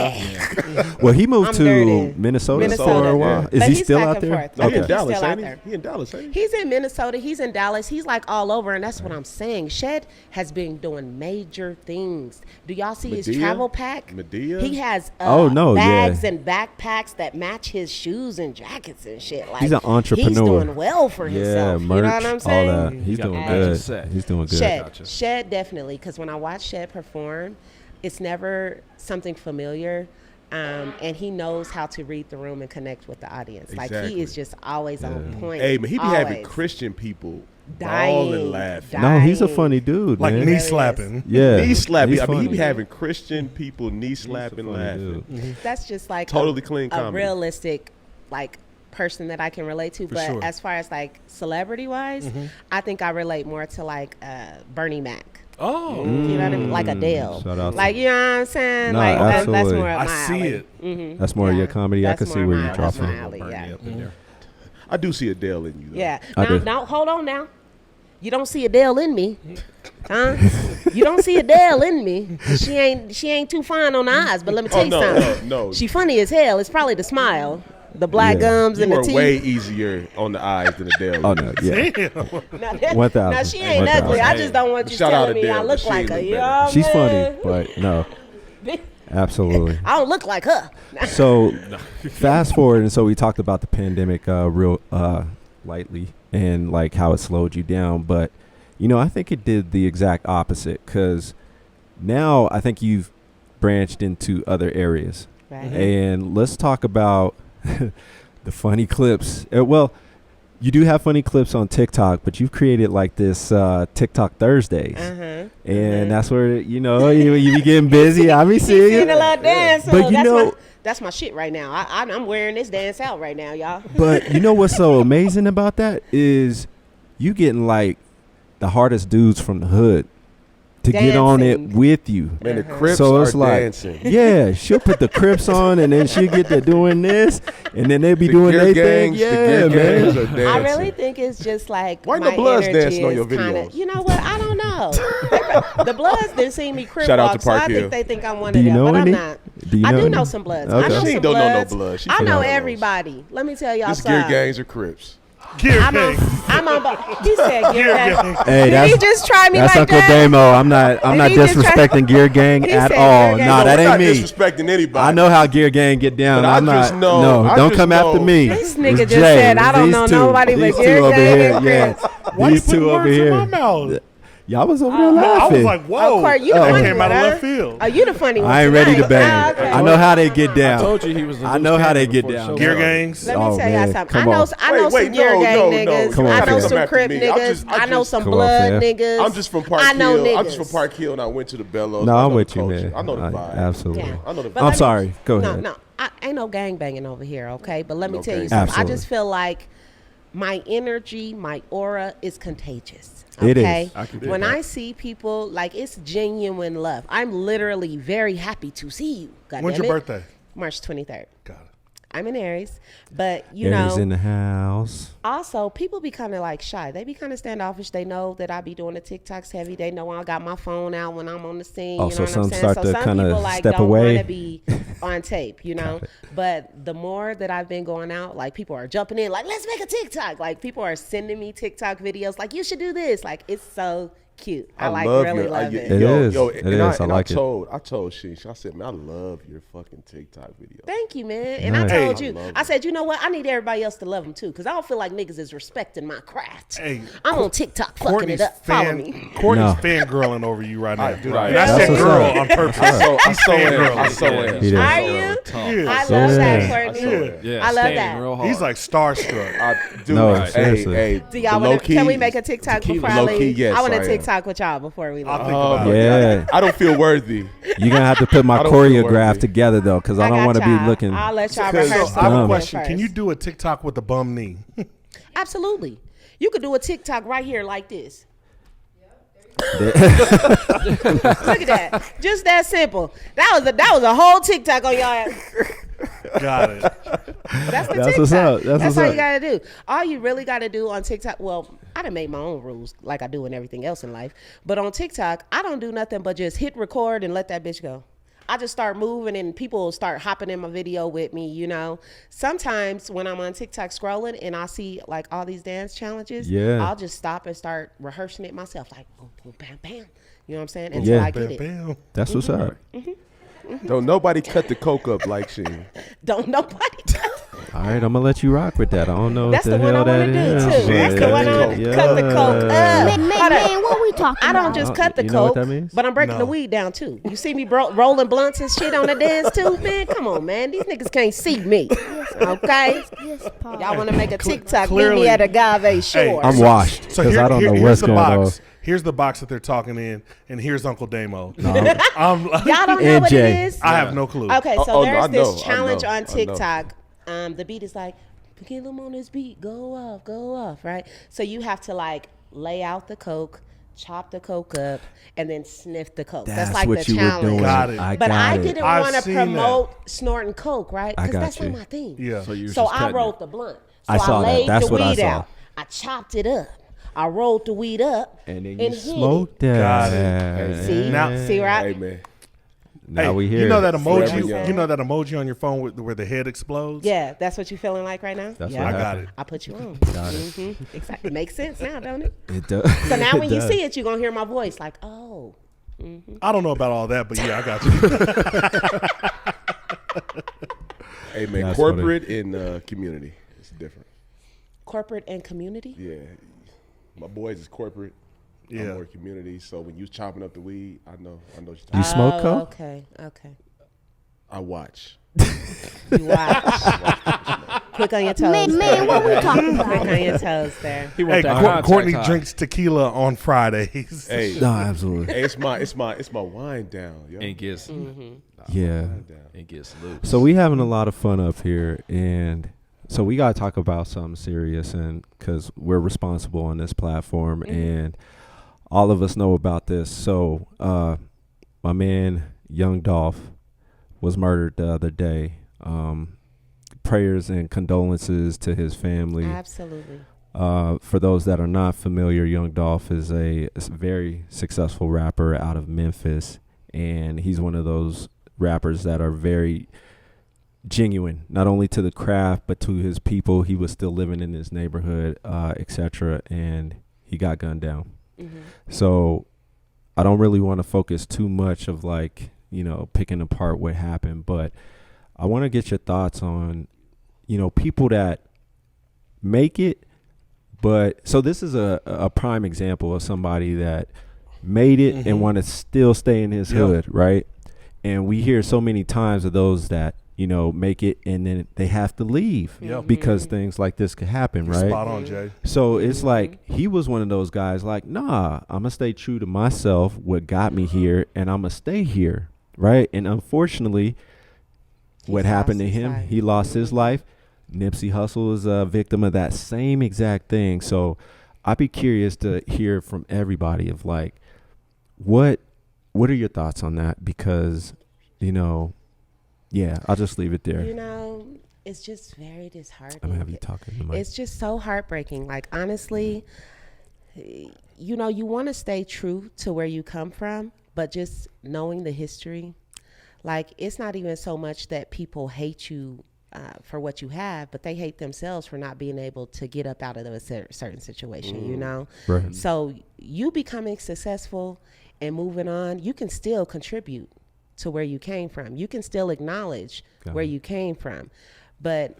Well, he moved I'm to dirty. Minnesota, for Minnesota. a while. Yeah. Is But he he's still back out and there? forth. He I in think Okay. he's Dallas, still out ain't there. he? He in Dallas, ain't he? He's in Minnesota. He's in Dallas. He's like all over, and that's what I'm saying. Shed has been doing major things. Do y'all see his Medea? travel pack? Medea? He has Oh, no, bags yeah. and backpacks that match his shoes and jackets and shit. Like, He's an entrepreneur. He's doing well for Yeah, himself. merch, You know what I'm saying? all that. He's got doing the good. budget set. He's doing good. Shed, Gotcha. Shed definitely, because when I watch Shed perform, it's never something familiar, and he knows how to read the room and connect with the audience. Like, he Exactly. is just always on point. Hey, man, he be having Always. Christian people Dying. bawling laughing. No, he's a Dying. funny dude, Like man. knee is. slapping. Yeah. Knee slapping. He's I mean, he funny. be having Christian people knee slapping funny laughing. dude. That's just like Totally clean a comedy. realistic, like, person that I can relate to. But sure. as far as like celebrity wise, I think I relate more to like Bernie Mac. Oh, You know what I mean? Like Adele. Shout out to- Like, you know what I'm saying? No, like that's absolutely. more up I my see alley. it. Mhm. That's more of your comedy. I That's can see more where my- you're that's dropping. my alley, yeah. I do see Adele in you, though. Yeah. I do. Now, hold on now. You don't see Adele in me, huh? You don't see Adele in me. She ain't too fine on the eyes. But let me tell Oh, you no, something. no. She funny as hell. It's probably the smile, the black Yeah. gums, You and the were teeth. way easier on the eyes than Adele. Oh, no. Yeah. Now, that- 1,000. now she ain't 1,000. ugly. I just don't want you Shout out telling me Adele, I but look she like her. look You better. know what I'm She's funny, saying? but no. Absolutely. I don't look like her. So fast forward, and so we talked about the pandemic real lightly and like how it slowed you down, but you know, I think it did the exact opposite, because now I think you've branched into other areas. Right. And let's talk about the funny clips. Well, you do have funny clips on TikTok, but you've created like this TikTok Thursdays, and that's where you know you be getting busy. I be seeing Seeing a it. little dance. But you know, that's my shit right now. I'm wearing this dance out right now, y'all. but you know what's so amazing about that is you getting like the hardest dudes from the hood to get on it Dancing. with you. Man, the Crips So are it's like, dancing. yeah, she'll put the Crips on, and then she'll get to doing this, and then they be The doing Gear their thing. Gangs, Yeah, the Gear Gangs man. are dancing. I really think it's just like Why my no Bloods energy dancing on your is kinda, videos? you know what? I don't know. The Bloods didn't see me crib Shout out walk, to so I Park Hill. think they think I'm one Do of you them, know but any? I'm not. Do you I know do any? know some Bloods. Okay. I know She some don't know no Bloods. Bloods. She I from know Dallas. everybody. Let me tell y'all This Gear something. Gangs or Crips. Gear I'm on. gang. I'm on. He said Gear Gang. Hey, Did he just try me that's like Uncle that? Damo. I'm not Did he just try- disrespecting Gear Gang He at said all. Gear Gang. Nah, No, that we're ain't not me. disrespecting anybody. I know how Gear Gang get down. But I I'm not. just know- No, I don't just come after know- me. This It's nigga just Jay. said, I don't These know two. nobody but These Gear two over Gang here. and Yeah. Crips. Why you These putting two over words in my here. mouth? Y'all was over there I laughing. was like, whoa. Oh, Court, you the that funny came one, out of huh? left field. Oh, you the funny one. I ain't ready to tonight. bang. Ah, okay. I know how they get I down. told you he was. I know how they get down. Gear gangs. Let me Oh, tell y'all man. something. Come I know on. some Gear Gang niggas. Come on, I know fam. some Come after Crip me. niggas. I know some Come on, Blood fam. niggas. I'm just from Park I know Hill. niggas. I'm just from Park Hill, and I went to the Bellows. No, I I'm know with the you, culture. man. I know the vibe. Absolutely. Yeah. I know the But vibe. I'm sorry. Go no, ahead. No, ain't no gang banging over here, okay? But let me No tell you gang something. Absolutely. I just feel like my energy, my aura is contagious. It is. Okay? I can dig When that. I see people, like, it's genuine love. I'm literally very happy to see you. God When's damn your it. birthday? March 23rd. Got it. I'm in Aries, but you Aries know, in the house. also people be kind of like shy. They be kind of standoffish. They know that I be doing the TikToks heavy. They know I got my phone out when I'm on the scene. Oh, you so know what some I'm saying? start So to some kinda people like step don't away. want to be on tape, you know. But the more that I've been going out, like people are jumping in, like let's make a TikTok. Like people are sending me TikTok videos, like you should do this. Like it's so cute. I like really love it. It is. Yo, It and is. I and like it. I told Sheen, I said, man, I love your fucking TikTok video. Thank you, man. And I Nice. told Hey. you, I love I said, you know what? I need everybody else to love them too, because I don't feel like niggas is respecting my craft. Hey, I'm on TikTok fucking Courtney's it up. Follow me. Courtney's No. fangirling over you right now. Dude, And I That's said what's girl up. on purpose. I so am. I so Yeah. am. He does. Are you? Yeah. I love that, Yeah. Courtney. Yeah, I love standing that. real hard. He's like starstruck. Dude, No, hey, seriously. hey, Do y'all low want to? key, Can we make a TikTok before I low key, leave? yes, I want I a am. TikTok TikTok with y'all before we leave. I'll think about it. Yeah. I don't feel worthy. You're gonna have to put my I don't feel choreograph worthy. together though, because I don't got want to be y'all. looking. I'll let y'all So rehearse. I have a Dumb. question. first. Can you do a TikTok with a bum knee? Absolutely. You could do a TikTok right here like this. Look at that. Just that simple. That was a whole TikTok on y'all. Got it. That's the That's TikTok. what's up. That's what's all up. you gotta do. All you really gotta do on TikTok. Well, I done made my own rules like I do in everything else in life. But on TikTok, I don't do nothing but just hit record and let that bitch go. I just start moving and people start hopping in my video with me, you know. Sometimes when I'm on TikTok scrolling and I see like all these dance challenges, Yeah. I'll just stop and start rehearsing it myself. Like boom, boom, bam, bam. You know what I'm saying? Until Yeah. I get Bam, it. bam. That's what's up. Don't nobody cut the coke up like Sheen. Don't nobody. All right, I'm gonna let you rock with that. I don't know That's what the the one I hell want that to do is. too. That's the one I want to cut the coke up. Man, what we talking I about? don't just cut the You know what coke, that means? but I'm breaking the No. weed down too. You see me rolling blunts and shit on the dance too, man? Come on, man. These niggas can't see me. Okay? Yes, Paul. Y'all want to make a TikTok? Meet clearly- me at Agave Shore. I'm washed So because I don't know here's what's the going on. box. Here's the box that they're talking in, and here's Uncle Damo. No, I'm like, Y'all don't know what NJ. it is? I have no clue. Okay, so Oh, no, there's I this know, I challenge know, on I know. TikTok. The beat is like, get them on this beat, go off, right? So you have to like lay out the coke, chop the coke up, and then sniff the coke. That's like what the you challenge. were doing. Got it. I But got I it. didn't I've want to seen that. promote snorting coke, right? I Because got that's you. not my thing. Yeah. So you was So just I cutting rolled it. the blunt. So I saw that. laid That's the what I weed saw. out. I chopped it up. I rolled the weed up. And then hit you it. smoked that. Got it. See? Now- See where I... Hey man, Now Hey, we here. you know that Forever emoji? young. You know that emoji on your phone where the head explodes? Yeah, that's what you feeling like right now? That's yeah. what I got happened. it. I put you on. Got it. Mm-hmm. Exactly. Makes sense now, don't it? It does. So now It when you does. see it, you're going to hear my voice like, oh. I don't know about all that, but yeah, I got you. hey man, That's corporate and community, it's different. Corporate and community? Yeah, my boys is corporate. Yeah. I'm more community. So when you chopping up the weed, I know what you're talking You about. smoke Oh, coke? okay. I watch. You watch. Quick on your toes. Man, what we talking Quick about? on your toes there. He Hey, want that contact Courtney high. drinks tequila on Fridays. Hey, No, absolutely. hey, it's my wind down, yo. And gets Yeah. Wind down. and gets loose. So we having a lot of fun up here, and so we gotta talk about something serious, and because we're responsible on this platform, and all of us know about this. So my man Young Dolph was murdered the other day. Prayers and condolences to his family. Absolutely. For those that are not familiar, Young Dolph is a very successful rapper out of Memphis, and he's one of those rappers that are very genuine, not only to the craft but to his people. He was still living in his neighborhood, etc., and he got gunned down. So I don't really want to focus too much of like, you know, picking apart what happened, but I want to get your thoughts on, you know, people that make it, but so this is a prime example of somebody that made it and want to still stay in his hood, right? And we hear so many times of those that, you know, make it and then they have to leave because things like this could happen, You're right? spot on, Jay. So it's like he was one of those guys like, nah, I'm going to stay true to myself, what got me here, and I'm going to stay here, right? And unfortunately, what happened to him, he lost his life. Nipsey Hussle is a victim of that same exact thing. So I'd be curious to hear from everybody of like, what are your thoughts on that? Because, you know, yeah, I'll just leave it there. You know, it's just very disheartening. I'm going to have you talking to Mike. It's just so heartbreaking. Like, honestly, you know, you want to stay true to where you come from, but just knowing the history, like, it's not even so much that people hate you for what you have, but they hate themselves for not being able to get up out of a certain situation, you know? Right. So you becoming successful and moving on, you can still contribute to where you came from. You can still acknowledge where you came from. But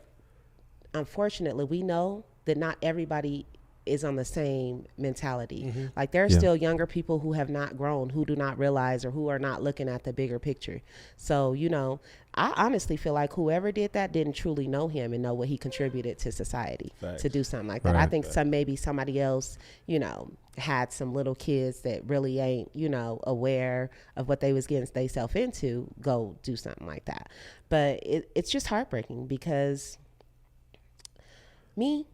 unfortunately, we know that not everybody is on the same mentality. Like there are Yeah. still younger people who have not grown, who do not realize or who are not looking at the bigger picture. So, you know, I honestly feel like whoever did that didn't truly know him and know what he contributed to society Facts. to do something like that. Right. I think maybe somebody else, you know, had some little kids that really ain't, you know, aware of what they was getting themselves into, go do something like that. But it's just heartbreaking because me,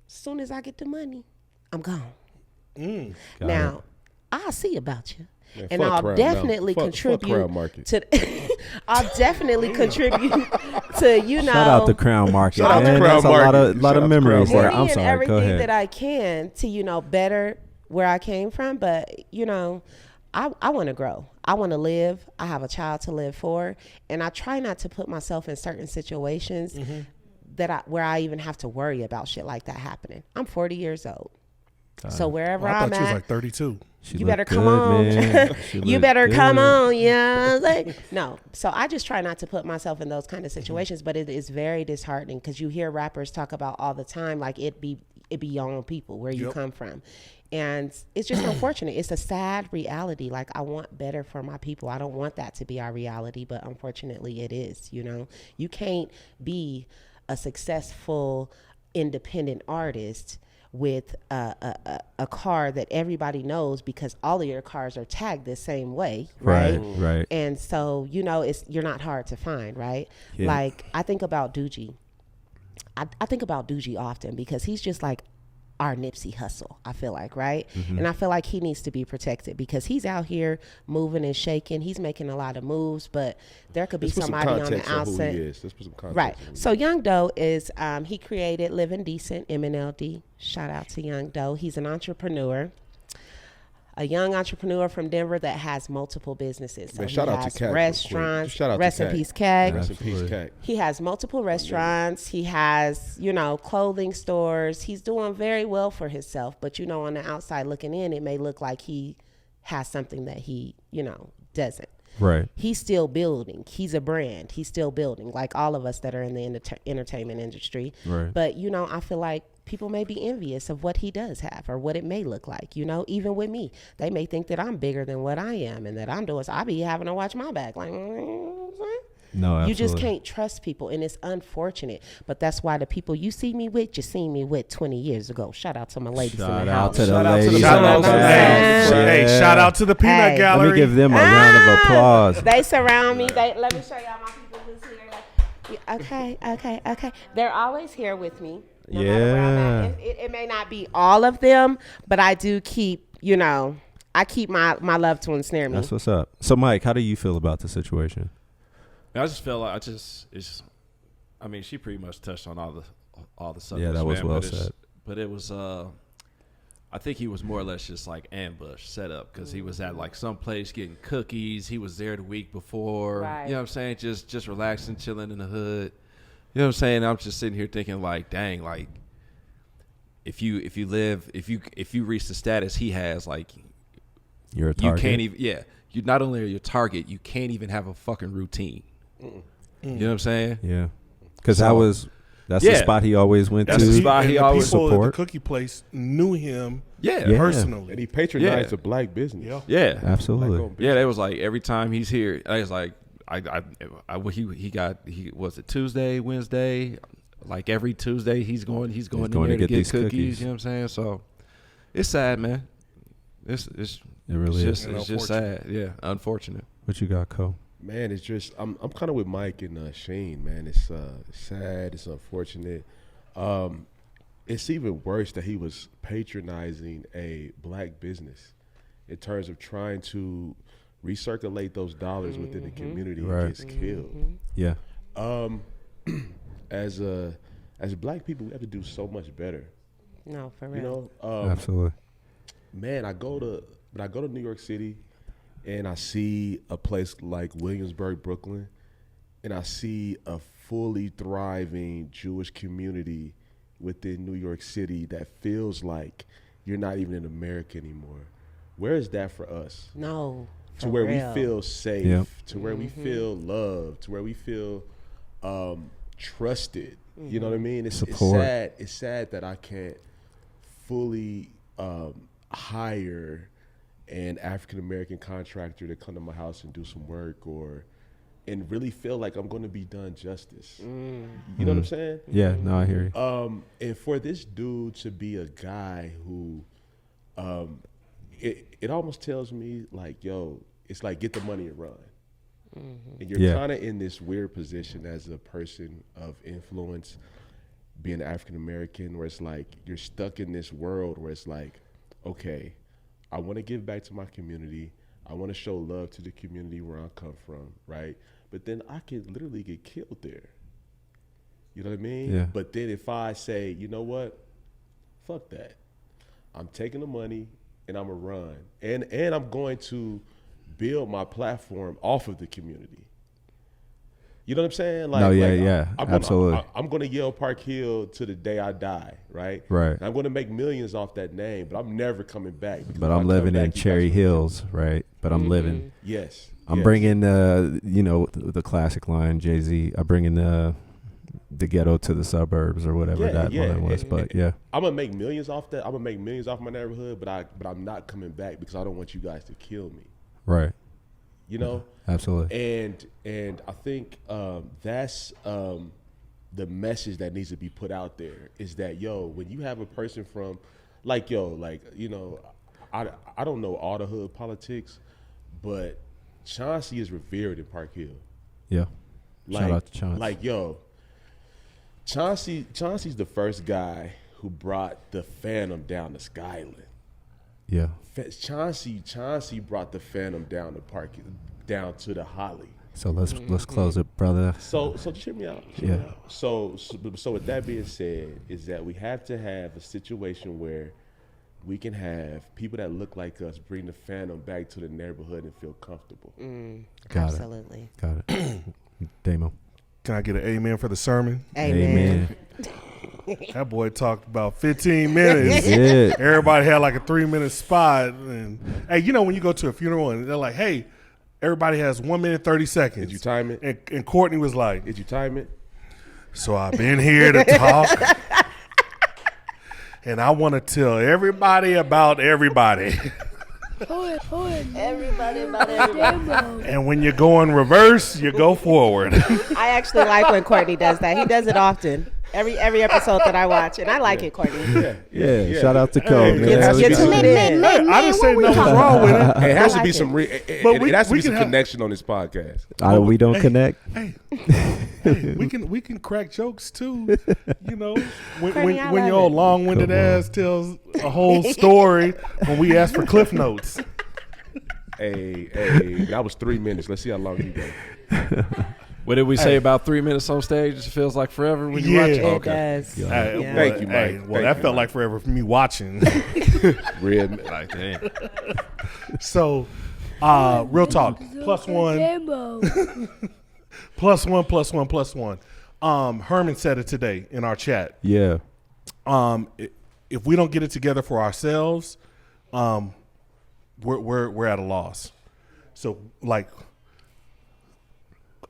as soon as I get the money, I'm gone. Got Now, I'll see about you. Man, And fuck I'll Crown definitely now. Fuck contribute Crown Market. to I'll definitely contribute to, you know, Shout out to Crown Market. Shout out to man. Crown That's a Market. lot Shout out of to memories Crown there. Market. I'm and sorry. Go everything ahead. that I can to, you know, better where I came from. But, you know, I want to grow. I want to live. I have a child to live for. And I try not to put myself in certain situations where I even have to worry about shit like that happening. I'm 40 years old. So wherever I I'm thought you was at, like 32. She you look better come good, on. man. She You look better come good. on. Yeah. Like, no. So I just try not to put myself in those kind of situations, but it is very disheartening because you hear rappers talk about all the time, like it be your own people, where you Yep. come from. And it's just unfortunate. It's a sad reality. Like, I want better for my people. I don't want that to be our reality, but unfortunately it is, you know. You can't be a successful independent artist with a car that everybody knows because all of your cars are tagged the same way, right? Right. And so, you know, you're not hard to find, right? Yeah. Like, I think about Doogie. I think about Doogie often because he's just like our Nipsey Hussle, I feel like, right? And I feel like he needs to be protected because he's out here moving and shaking. He's making a lot of moves, but there could be Let's put some somebody on the context on who he outside. is. Let's put some context. Right. on who he So Young Dolph is, he created Living Decent, MNLD. Shout out to Young Dolph. He's an entrepreneur, a young entrepreneur from Denver that has multiple businesses. So Man, shout he out to has Cat real quick. restaurants. Just shout out to Rest in Cat. peace, Cat. Rest in peace, Absolutely. Cat. He has multiple restaurants. He has, you know, clothing stores. He's doing very well for himself. But, you know, on the outside looking in, it may look like he has something that he, you know, doesn't. Right. He's still building. He's a brand. He's still building, like all of us that are in the entertainment industry. Right. But, you know, I feel like people may be envious of what he does have or what it may look like. You know, even with me, they may think that I'm bigger than what I am and that I'm doing. So I be having to watch my back. Like, No, absolutely. you just can't trust people, and it's unfortunate. But that's why the people you see me with, you seen me with 20 years ago. Shout out to my ladies in Shout the out house. to the Shout out to the ladies. Shout in out the to the back. hey, shout out to the Peanut Hey. Let Gallery. me give them a round of applause. They surround me. Let me show y'all my people who's here. Like, okay. They're always here with me. No matter where I'm at. It may not be all of them, but I do keep, you know, I keep my loved ones near me. That's what's up. So, Mike, how do you feel about the situation? I just felt like I mean, she pretty much touched on all the subjects. Yeah, that was man, well but it's- said. But it was, I think he was more or less just like ambush set up because he was at like some place getting cookies. He was there the week before. Right. You know what I'm saying? Just relaxing, chilling in the hood. You know what I'm saying? I'm just sitting here thinking like, dang, like if you reach the status he has, like You're a you target. can't even. Yeah, you not only are you a target, you can't even have a fucking routine. You know what I'm saying? Yeah. Because So- that's the Yeah. spot he always went That's to. the spot he and the always people at the support. cookie place knew him Yeah, Yeah. personally. And he patronized Yeah. a black business. Yeah. yeah. Absolutely. Black-owned Yeah, they was like every time he's here, I was like, he was it Tuesday, Wednesday, like every Tuesday he's going in going there to to get these get cookies. cookies. You know what I'm saying? So it's sad, man. It's It really just is. it's just sad. Yeah, unfortunate. What you got, Cole? Man, it's just I'm kind of with Mike and Sheen. Man, it's sad. It's unfortunate. It's even worse that he was patronizing a black business in terms of trying to recirculate those dollars within the community Right. and gets killed. Yeah. As black people, we have to do so much better. No, for You real. know, Absolutely. man, when I go to New York City and I see a place like Williamsburg, Brooklyn, and I see a fully thriving Jewish community within New York City that feels like you're not even in America anymore. Where is that for us? No. To for where real. we feel safe, Yep. to where we feel loved, to where we feel trusted. You know what I mean? It's Support. sad. It's sad that I can't fully hire an African American contractor to come to my house and do some work, and really feel like I'm going to be done justice. You know what I'm saying? Yeah, no, I hear you. And for this dude to be a guy who, it almost tells me like, yo, it's like get the money and run. And you're kind of in this weird position as a person of influence, being African American, where it's like you're stuck in this world where it's like, okay, I want to give back to my community. I want to show love to the community where I come from, right? But then I could literally get killed there. You know what I mean? Yeah. But then if I say, you know what? Fuck that. I'm taking the money and I'm going to run. And I'm going to build my platform off of the community. You know what I'm saying? Like, absolutely. I'm going to yell Park Hill to the day I die, right? Right. And I'm going to make millions off that name, but I'm never coming back. But I'm living in Cherry Hills, right? But I'm living. Yes. I'm bringing the classic line, Jay-Z. I bring in the ghetto to the suburbs or whatever that one was. But I'm gonna make millions off that. I'm gonna make millions off my neighborhood, but I'm not coming back because I don't want you guys to kill me. Right. You know. Absolutely. And I think that's the message that needs to be put out there is that, yo, when you have a person from, like, yo, like, you know, I don't know all the hood politics, but Chauncey is revered in Park Hill. Yeah. Like, shout out to Chauncey. Like, yo, Chauncey's the first guy who brought the Phantom down to Skyland. Yeah. Chauncey brought the Phantom down to the Holly. So let's close it, brother. So just hear me out. So with that being said, is that we have to have a situation where we can have people that look like us bring the Phantom back to the neighborhood and feel comfortable. Absolutely. Got it. Damo. Can I get an amen for the sermon? Amen. That boy talked about 15 minutes. Yeah. Everybody had like a 3-minute spot. And hey, you know when you go to a funeral and they're like, hey, everybody has 1 minute 30 seconds. Did you time it? And Courtney was like, Did you time it? so I've been here to talk. And I want to tell everybody about everybody. Everybody about everybody. And when you go in reverse, you go forward. I actually like when Courtney does that. He does it often. Every episode that I watch, and I like it, Courtney. Yeah. Shout out to Cole, man. Get tuned in. I didn't say nothing wrong with it. It has to like be it. some But it has to we be some can have- connection on this podcast. We don't connect. Hey, we can crack jokes too. You know, when Courtney, I when love your old it. long-winded Come on. ass tells a whole story when we ask for cliff notes. Hey, that was 3 minutes. Let's see how long you go. What did we say about 3 minutes on stage? It feels like forever when you watch it. It does. Hey, Yeah. Thank you, Mike. Hey, Thank that you, felt Mike. like forever for me watching. Real. Like, damn. So, real talk. +1. +1. Herman said it today in our chat. Yeah. If we don't get it together for ourselves, we're at a loss. So, like,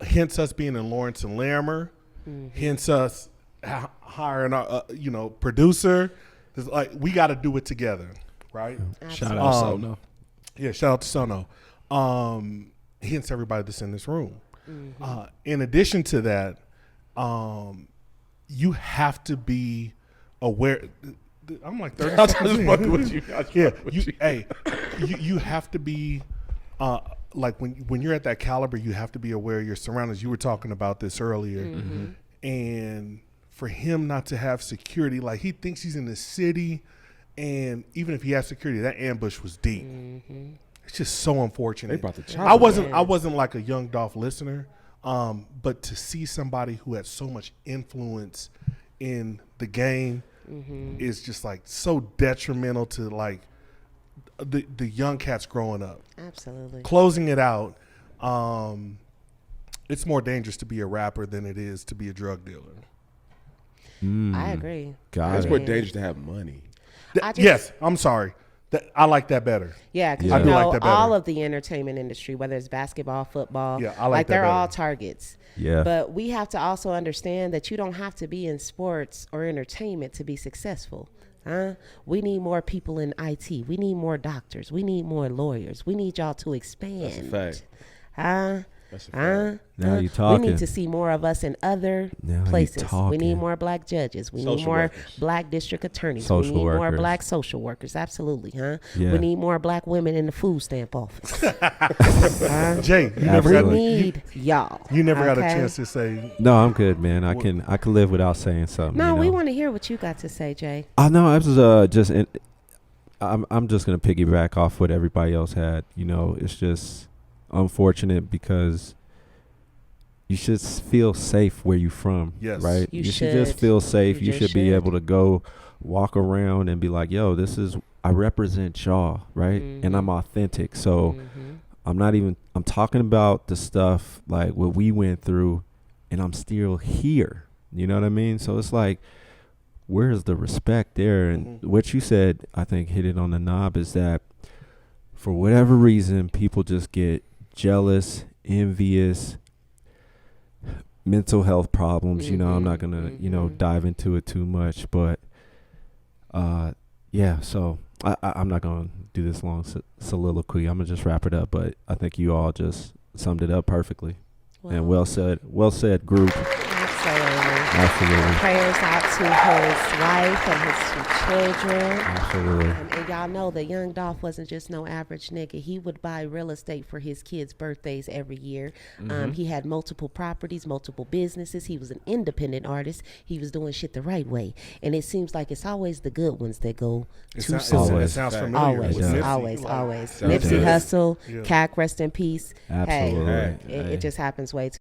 hence us being in Lawrence and Larimer, hence us hiring a producer. It's like we got to do it together, right? Shout out Sono. Yeah, shout out to Sono. Hence everybody that's in this room. In addition to that, you have to be aware. I'm like 30 I'm seconds just in. fucking with you. You have to be like when you're at that caliber, you have to be aware of your surroundings. You were talking about this earlier, and for him not to have security, like he thinks he's in the city, and even if he has security, that ambush was deep. It's just so unfortunate. They brought the chopper I wasn't like a Young Dolph listener, but to see somebody who had so much influence in the game is just like so detrimental to like the young cats growing up. Absolutely. Closing it out, it's more dangerous to be a rapper than it is to be a drug dealer. I agree. Got It's it. more dangerous to have money. I just- Yes, I'm sorry. I like that better. Yeah, because Yeah. you I do know like that better. all of the entertainment industry, whether it's basketball, football, Yeah, I like that they're better. all targets. Yeah. But we have to also understand that you don't have to be in sports or entertainment to be successful. We need more people in IT. We need more doctors. We need more lawyers. We need y'all to expand. That's a fact. Huh? That's a fact. Now you We talking. need to see more of us in other Now you places. We talking. need more black judges. We need Social more workers. black district attorneys. Social we need more workers. black social workers. Absolutely, huh? Yeah. We need more black women in the food stamp office. Jay, you never We got Absolutely. need y'all. you never got a okay? chance to say. No, I'm good, man. I can live without saying something. No, you we know? want to hear what you got to say, Jay. I know. I was just. I'm just gonna piggyback off what everybody else had. You know, it's just unfortunate because you should feel safe where you from. Yes. Right. You should just should. feel safe. You You just should be should. able to go walk around and be like, "Yo, this is I represent y'all, right? And I'm authentic." So I'm talking about the stuff like what we went through, and I'm still here. You know what I mean? So it's like, where's the respect there? And what you said, I think, hit it on the knob, is that for whatever reason, people just get jealous, envious, mental health problems. You know, I'm not gonna, dive into it too much, but yeah. So I'm not gonna do this long soliloquy. I'm gonna just wrap it up. But I think you all just summed it up perfectly. And well said, group. Absolutely. Prayers out to his wife and his two children. Absolutely. And y'all know that Young Dolph wasn't just no average nigga. He would buy real estate for his kids' birthdays every year. He had multiple properties, multiple businesses. He was an independent artist. He was doing shit the right way. And it seems like it's always the good ones that go too soon. It sounds familiar. Always, with Nipsey. always, Like, always. Sounds Nipsey good. Hussle, Yeah. CAC, rest in peace. Absolutely. Hey, it just happens way too.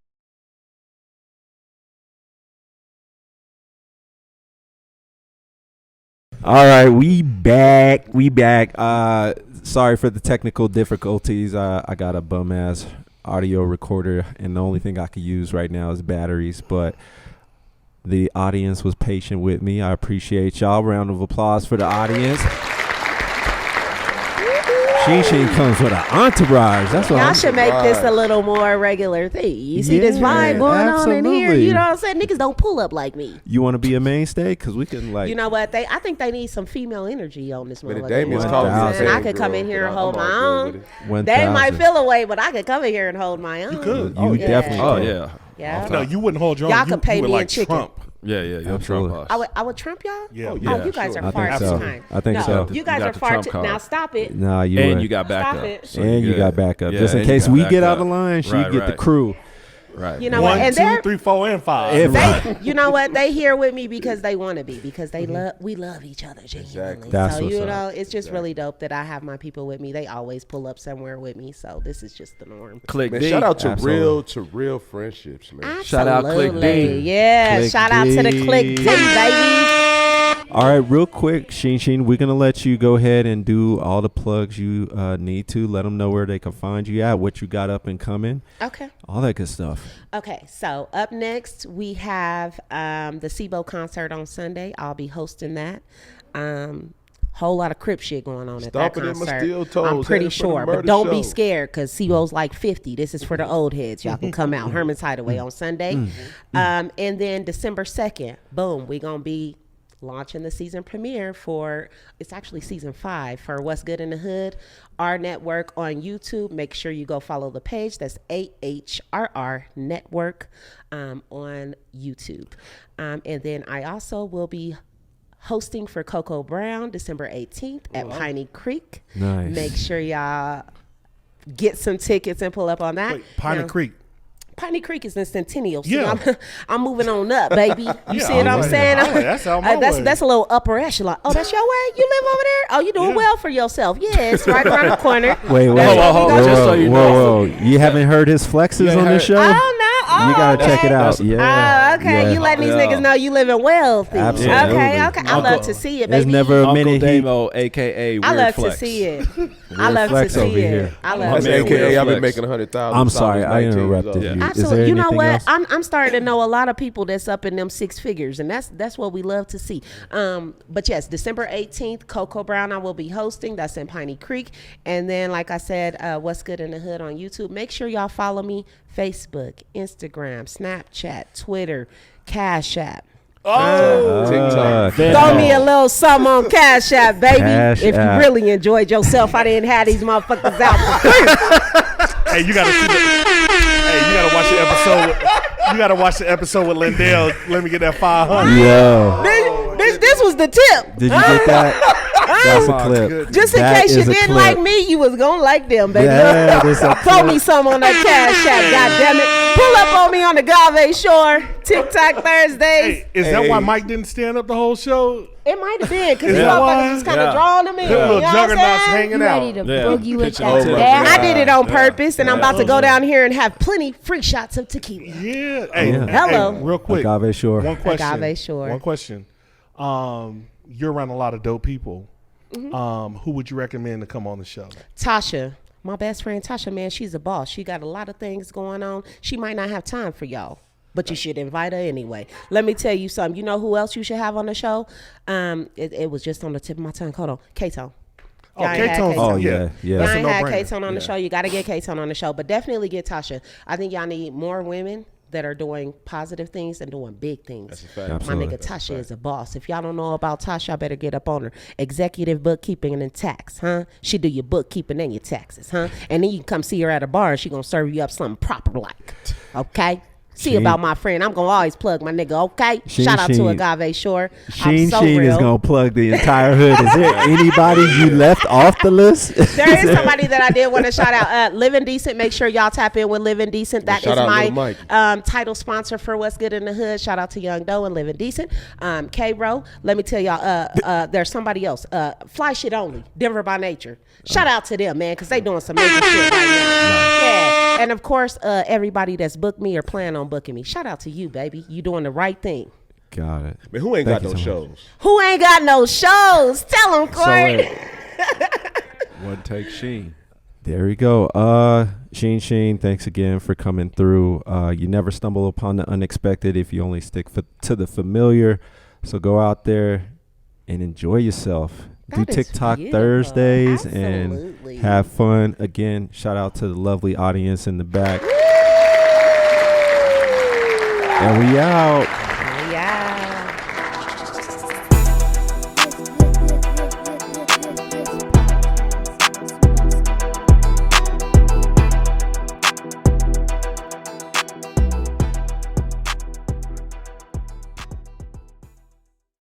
All right, we back. Sorry for the technical difficulties. I got a bum ass audio recorder, and the only thing I could use right now is batteries. But the audience was patient with me. I appreciate y'all. Round of applause for the audience. Sheen Sheen comes with an entourage. That's what Y'all I'm should make this a little more regular thing. You see this Yeah, vibe going on in here? absolutely. You know what I'm saying? Niggas don't pull up like me. You want to be a mainstay? Because we can, like, You know what? I think they need some female energy on this Man, motherfucker. Damien's One calling me a thousand. I fan could come girl, in here and but hold I'm my all good own. with it. 1,000. They might feel away, but I could come in here and hold my own. You could. You yeah. definitely Oh can. yeah. Yeah. No, you wouldn't hold your own. Y'all You- could pay you would me in like chicken. Trump. Yeah, you're Absolutely. Trump boss. I would trump y'all? Yeah. Oh, Yeah, you guys sure. are I far think too so. kind. I think no, so. You guys You got are the far Trump too. card. Now stop it. Nah, you And would. you got Stop backup. it. So And you good. got backup. Yeah, Just in and you case got we get out backup. of line, she Right, get the right. crew. Right. You know what? 1, And 2, they're 3, 4, and 5. you know what? They here with me because they want to be, because they we love each other genuinely. Exactly. That's So what's you up. know, it's just really dope that I have my people with me. They always pull up somewhere with me. So this is just the norm. Click Man, D. shout out to Absolutely. real friendships, man. Shout out Click D. Absolutely. Yeah. Click Shout out to the D. Click D, baby. All right, real quick, Sheen Sheen, we're going to let you go ahead and do all the plugs you need to. Let them know where they can find you at, what you got up and coming, Okay. all that good stuff. Okay, so up next we have the SIBO concert on Sunday. I'll be hosting that. Whole lot of Crip shit going on at that Stomping in my concert. steel toes, I'm pretty headed for the sure, but murder don't be show. scared because SIBO's like 50. This is for the old heads. Y'all can come out. Herman's Hideaway on Sunday. And then December 2nd, boom, we're going to be launching the season premiere for, it's actually season 5 for What's Good in the Hood, our network on YouTube. Make sure you go follow the page. That's AHRR Network on YouTube. And then I also will be hosting for Coco Brown December 18th at Piney Creek. Nice. Make sure y'all get some tickets and pull up on that. Wait, Piney Now, Creek. Piney Creek is in Centennial. See, Yeah. I'm moving on up, baby. You Yeah, see what I'm I'm like, saying? oh, that's out my way. That's a little upper echelon. Oh, that's your way? You live over there? Oh, you doing Yeah. well for yourself. Yeah, it's right around the corner. Wait, That's whoa, what we whoa, gonna Just so do. you whoa. You haven't heard his flexes ain't on the heard- show? Oh, no. Oh, You got to check okay. it out. Yeah. Okay, Yeah. you letting these Yeah. niggas know you living wealthy. Absolutely. Okay. I love to see it, There's baby. never a Uncle minute he Damo, aka Weird I love Flex. to see it. I love to Flex over see it. here. I My love That's to man, see Weird it. AKA I've been Flex. making 100,000. I'm sorry, I interrupted Yeah. you. Is there Absolutely. You know anything what? else? I'm starting to know a lot of people that's up in them six figures, and that's what we love to see. But yes, December 18th, Coco Brown, I will be hosting. That's in Piney Creek. And then, like I said, What's Good in the Hood on YouTube. Make sure y'all follow me: Facebook, Instagram, Snapchat, Twitter, Cash App. TikTok. Throw me a little something on Cash App, baby. Cash if App. you really enjoyed yourself, I didn't have these motherfuckers out for free. Hey, you gotta see you gotta watch the episode. You gotta watch the episode with Lindell. Let me get that 500. Yo, Bitch, this was the tip. did you get that? That's a clip. Just in That case you is a didn't clip. like me, you was gonna like them, baby. That is a Throw me some on that Cash App, goddammit. Pull up on me on the Agave Shore, TikTok Thursdays. Hey, is that why Mike didn't stand up the whole show? It might have been, because Is these that motherfuckers why? was kind of Yeah. drawing them in. Them little You know what I'm juggernauts saying? hanging You out. ready to Yeah. boogie with Pitching that over. back? I did it on Yeah. purpose, and I'm about to go down here and have plenty free shots of tequila. Yeah. Hey, Yeah. Hello. hey, real quick. Agave Shore. One question. Agave Shore. One question. You're around a lot of dope people. Who would you recommend to come on the show? Tasha, my best friend Tasha, man, she's a boss. She got a lot of things going on. She might not have time for y'all, but you should invite her anyway. Let me tell you something. You know who else you should have on the show? It was just on the tip of my tongue. Hold on. K-Tone. Oh, Y'all ain't had K-Tone's Oh, K-Tone. yeah, yeah. That's Y'all a ain't had no-brainer. K-Tone on the show. You got to get K-Tone on the show, but definitely get Tasha. I think y'all need more women that are doing positive things and doing big things. That's a fact. Absolutely. My nigga Tasha is a boss. If y'all don't know about Tasha, I better get up on her. Executive bookkeeping and tax, huh? She do your bookkeeping and your taxes, huh? And then you can come see her at a bar and she gonna serve you up something proper like. Okay? See Sheen- about my friend. I'm gonna always plug my nigga, okay? Sheen Shout out Sheen. to Agave Shore. Sheen I'm so Sheen real. is gonna plug the entire hood. Is there anybody you left off the list? There is somebody that I did want to shout out. Living Decent. Make sure y'all tap in with Living Decent. That is Shout out Lil my Mike. title sponsor for What's Good in the Hood. Shout out to Young Dolph and Living Decent. K-Bro, let me tell y'all, there's somebody else. Fly Shit Only, Denver by Nature. Shout out to them, man, because they doing some major shit right now. Yeah. And of course, everybody that's booked me or plan on booking me. Shout out to you, baby. You doing the right thing. Got it. Man, who ain't Thank got you no so much. shows? Who ain't got no shows? Tell them, Corey. One take Sheen. There we go. Sheen Sheen, thanks again for coming through. You never stumble upon the unexpected if you only stick to the familiar. So go out there and enjoy yourself. Do That is TikTok beautiful. Thursdays Absolutely. and have fun. Again, shout out to the lovely audience in the back. And we out.